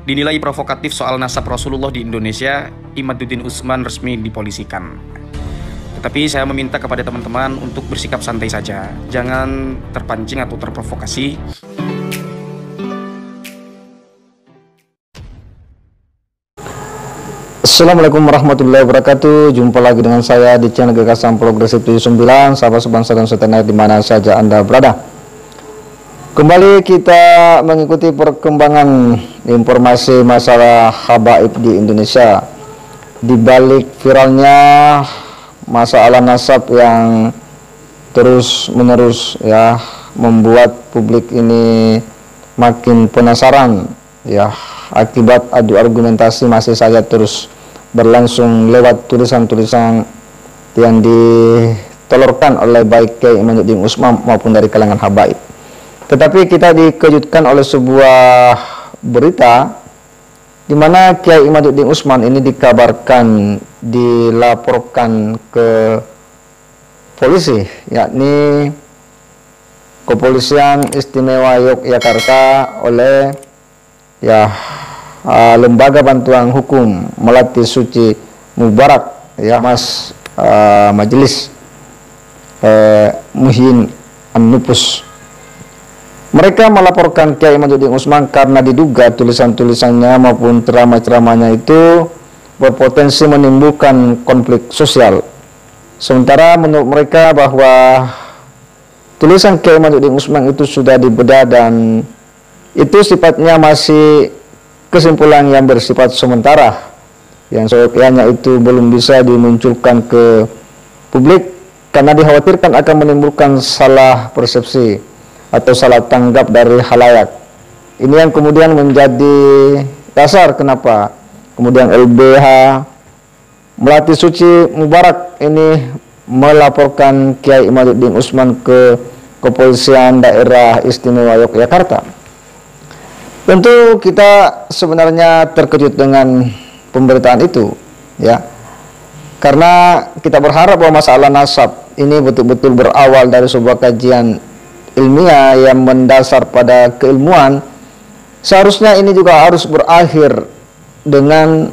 Dinilai provokatif soal nasab Rasulullah di Indonesia, Imaduddin Usman resmi dipolisikan. Tetapi saya meminta kepada teman-teman untuk bersikap santai saja, jangan terpancing atau terprovokasi. Assalamualaikum warahmatullahi wabarakatuh. Jumpa lagi dengan saya di channel Gagasan Progresif 79. Sahabat sebangsa dan setanah di mana saja Anda berada. Kembali kita mengikuti perkembangan informasi masalah habaib di Indonesia. Di balik viralnya masalah nasab yang terus menerus ya membuat publik ini makin penasaran ya, akibat adu argumentasi masih saja terus berlangsung lewat tulisan-tulisan yang ditolorkan oleh baik Kiai Imaduddin Usman maupun dari kalangan habaib. Tetapi kita dikejutkan oleh sebuah berita di mana Kiai Imaduddin Usman ini dikabarkan dilaporkan ke polisi, yakni Kepolisian Istimewa Yogyakarta oleh Lembaga Bantuan Hukum Melati Suci Mubarak ya, Mas Majelis Muhyin An-Nupus. Mereka melaporkan Kiai Imaduddin Usman karena diduga tulisan-tulisannya maupun ceramah-ceramahnya itu berpotensi menimbulkan konflik sosial. Sementara menurut mereka bahwa tulisan Kiai Imaduddin Usman itu sudah dibedah dan itu sifatnya masih kesimpulan yang bersifat sementara, yang seyogyanya itu belum bisa dimunculkan ke publik karena dikhawatirkan akan menimbulkan salah persepsi atau salah tanggap dari khalayak. Ini yang kemudian menjadi dasar kenapa kemudian LBH Melati Suci Mubarak ini melaporkan Kiai Imaduddin Usman ke Kepolisian Daerah Istimewa Yogyakarta. Tentu kita sebenarnya terkejut dengan pemberitaan itu ya, karena kita berharap bahwa masalah nasab ini betul-betul berawal dari sebuah kajian ilmiah yang mendasar pada keilmuan. Seharusnya ini juga harus berakhir dengan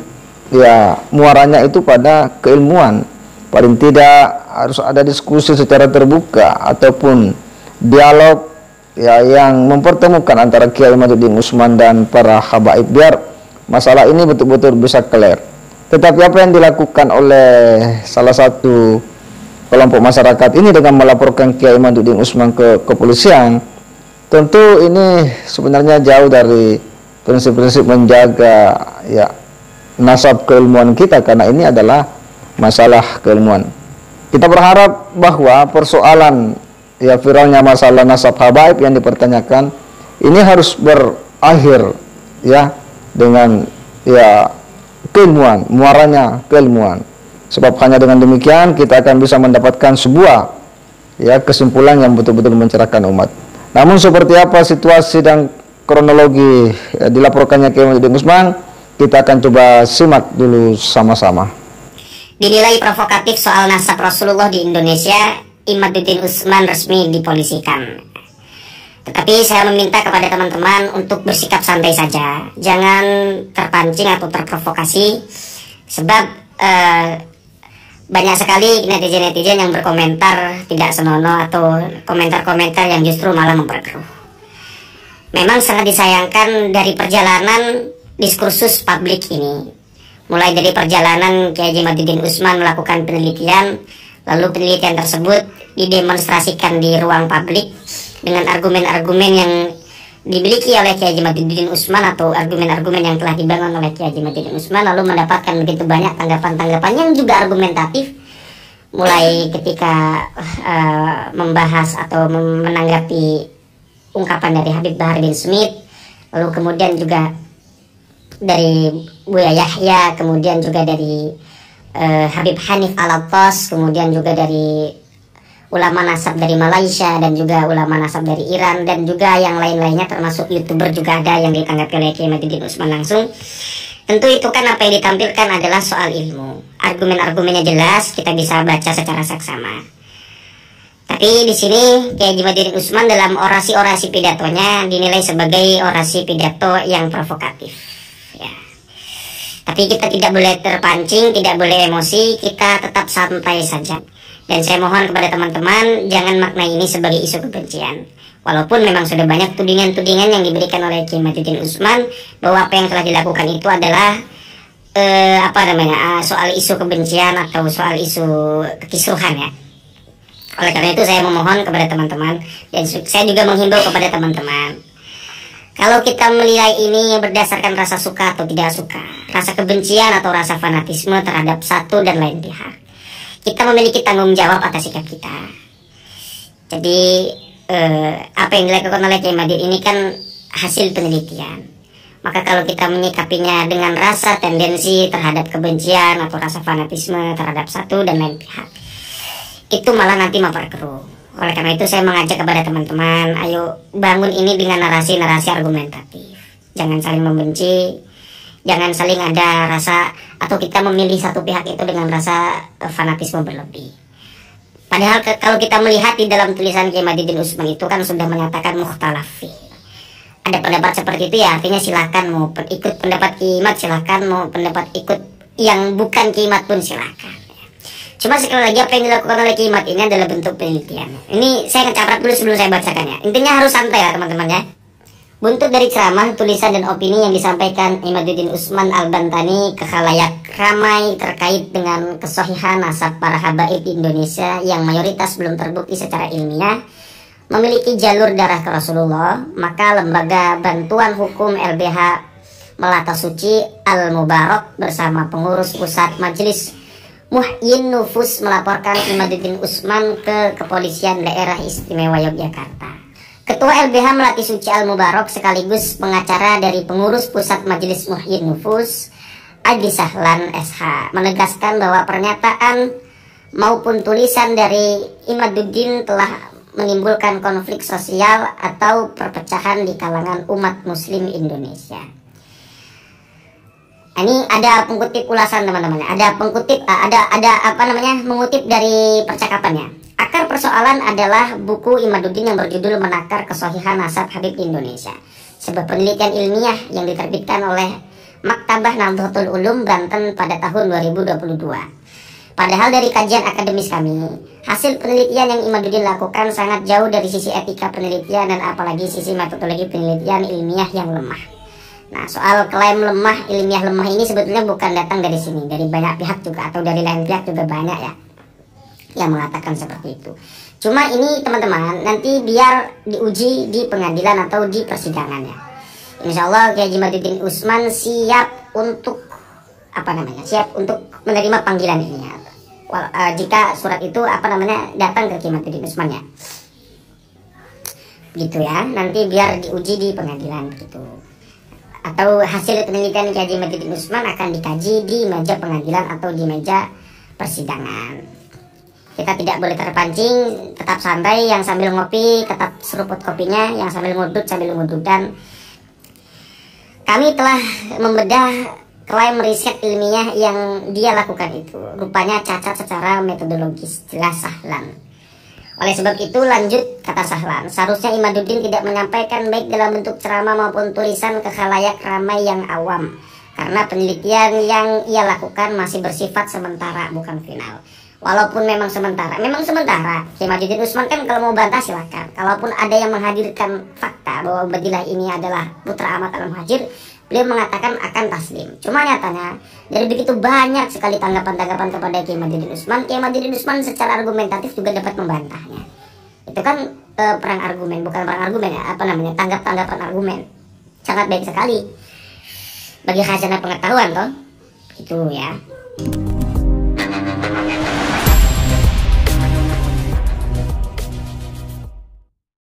ya muaranya itu pada keilmuan. Paling tidak harus ada diskusi secara terbuka ataupun dialog ya yang mempertemukan antara Kiai Imaduddin Usman dan para habaib biar masalah ini betul-betul bisa clear. Tetapi apa yang dilakukan oleh salah satu kelompok masyarakat ini dengan melaporkan Kiai Imaduddin Usman ke kepolisian, tentu ini sebenarnya jauh dari prinsip-prinsip menjaga ya nasab keilmuan kita, karena ini adalah masalah keilmuan. Kita berharap bahwa persoalan ya viralnya masalah nasab habaib yang dipertanyakan ini harus berakhir ya dengan ya keilmuan, muaranya keilmuan. Sebab hanya dengan demikian kita akan bisa mendapatkan sebuah ya kesimpulan yang betul-betul mencerahkan umat. Namun seperti apa situasi dan kronologi ya, dilaporkannya Kiai Imaduddin Usman, kita akan coba simak dulu sama-sama. Dinilai provokatif soal nasab Rasulullah di Indonesia, Imaduddin Usman resmi dipolisikan. Tetapi saya meminta kepada teman-teman untuk bersikap santai saja, jangan terpancing atau terprovokasi, sebab banyak sekali netizen-netizen yang berkomentar tidak senonoh atau komentar-komentar yang justru malah memperkeruh. Memang sangat disayangkan dari perjalanan diskursus publik ini, mulai dari perjalanan Kiai Imaduddin Usman melakukan penelitian, lalu penelitian tersebut didemonstrasikan di ruang publik dengan argumen-argumen yang dimiliki oleh Kiai Imaduddin Usman atau argumen-argumen yang telah dibangun oleh Kiai Imaduddin Usman, lalu mendapatkan begitu banyak tanggapan-tanggapan yang juga argumentatif, mulai ketika membahas atau menanggapi ungkapan dari Habib Bahar bin Smith, lalu kemudian juga dari Buya Yahya, kemudian juga dari Habib Hanif Al-Attas, kemudian juga dari ulama nasab dari Malaysia dan juga ulama nasab dari Iran dan juga yang lain-lainnya, termasuk YouTuber juga ada yang ditanggapi oleh Kiai Imaduddin Usman langsung. Tentu itu kan apa yang ditampilkan adalah soal ilmu. Argumen-argumennya jelas, kita bisa baca secara saksama. Tapi di sini Kiai Imaduddin Usman dalam orasi-orasi pidatonya dinilai sebagai orasi pidato yang provokatif. ya. Tapi kita tidak boleh terpancing, tidak boleh emosi, kita tetap santai saja. Dan saya mohon kepada teman-teman jangan maknai ini sebagai isu kebencian. Walaupun memang sudah banyak tudingan-tudingan yang diberikan oleh Kiai Imaduddin Usman bahwa apa yang telah dilakukan itu adalah soal isu kebencian atau soal isu kekisruhan ya. Oleh karena itu saya memohon kepada teman-teman dan saya juga menghimbau kepada teman-teman, kalau kita menilai ini berdasarkan rasa suka atau tidak suka, rasa kebencian atau rasa fanatisme terhadap satu dan lain pihak, kita memiliki tanggung jawab atas sikap kita. Jadi apa yang dilakukan oleh Kiai Madid ini kan hasil penelitian. Maka kalau kita menyikapinya dengan rasa tendensi terhadap kebencian atau rasa fanatisme terhadap satu dan lain pihak, itu malah nanti memperkeruh. Oleh karena itu saya mengajak kepada teman-teman, ayo bangun ini dengan narasi-narasi argumentatif. Jangan saling membenci, jangan saling ada rasa atau kita memilih satu pihak itu dengan rasa fanatisme berlebih. Padahal kalau kita melihat di dalam tulisan Kiai Imaduddin Usman itu kan sudah menyatakan mukhtalaf fi. Ada pendapat seperti itu ya, artinya silakan mau ikut pendapat Kiai Imad silakan, mau pendapat ikut yang bukan Kiai Imad pun silakan. Cuma sekali lagi apa yang dilakukan oleh Kiai Imad ini adalah bentuk penelitian. Ini saya ngecaprak dulu sebelum saya bacakan ya. Intinya harus santai ya teman-teman ya. Buntut dari ceramah, tulisan dan opini yang disampaikan Imaduddin Usman Al-Bantani ke khalayak ramai terkait dengan kesohihan nasab para habaib di Indonesia yang mayoritas belum terbukti secara ilmiah memiliki jalur darah ke Rasulullah, maka Lembaga Bantuan Hukum LBH Melata Suci Al-Mubarak bersama pengurus pusat Majelis Muhyin Nufus melaporkan Imaduddin Usman ke Kepolisian Daerah Istimewa Yogyakarta. Ketua LBH Melati Suci Al-Mubarak sekaligus pengacara dari pengurus pusat Majelis Muhyin Nufus Adi Sahlan SH menegaskan bahwa pernyataan maupun tulisan dari Imaduddin telah menimbulkan konflik sosial atau perpecahan di kalangan umat muslim Indonesia. Ini ada pengutip ulasan teman-teman, mengutip dari percakapannya. Akar persoalan adalah buku Imaduddin yang berjudul Menakar Kesohihan Nasab Habib di Indonesia, sebuah penelitian ilmiah yang diterbitkan oleh Maktabah Nahdlatul Ulum Banten pada tahun 2022. Padahal dari kajian akademis kami, hasil penelitian yang Imaduddin lakukan sangat jauh dari sisi etika penelitian dan apalagi sisi metodologi penelitian ilmiah yang lemah. Nah, soal klaim lemah, ilmiah lemah ini sebetulnya bukan datang dari sini, dari banyak pihak juga atau dari lain pihak juga banyak ya yang mengatakan seperti itu. Cuma ini teman-teman nanti biar diuji di pengadilan atau di persidangannya. Insya Allah Kiai Imaduddin Usman siap untuk siap untuk menerima panggilan ini ya. Jika surat itu datang ke Kiai Imaduddin Usman ya. Gitu ya, nanti biar diuji di pengadilan gitu. Atau hasil penelitian Kiai Imaduddin Usman akan dikaji di meja pengadilan atau di meja persidangan. Kita tidak boleh terpancing, tetap santai, yang sambil ngopi tetap seruput kopinya, yang sambil ngudut dan kami telah membedah klaim riset ilmiah yang dia lakukan itu rupanya cacat secara metodologis, jelas Sahlan. Oleh sebab itu lanjut kata Sahlan, seharusnya Imaduddin tidak menyampaikan baik dalam bentuk ceramah maupun tulisan ke khalayak ramai yang awam, karena penelitian yang ia lakukan masih bersifat sementara bukan final. Walaupun memang sementara Kiai Imaduddin Usman kan kalau mau bantah silakan. Kalaupun ada yang menghadirkan fakta bahwa Ubadillah ini adalah putra Ahmad Al-Muhajir, beliau mengatakan akan taslim. Cuma nyatanya dari begitu banyak sekali tanggapan-tanggapan kepada Kiai Imaduddin Usman, Kiai Imaduddin Usman secara argumentatif juga dapat membantahnya. Itu kan perang argumen, bukan perang argumen ya, tanggap-tanggapan argumen. Sangat baik sekali bagi khazanah pengetahuan toh. Itu ya.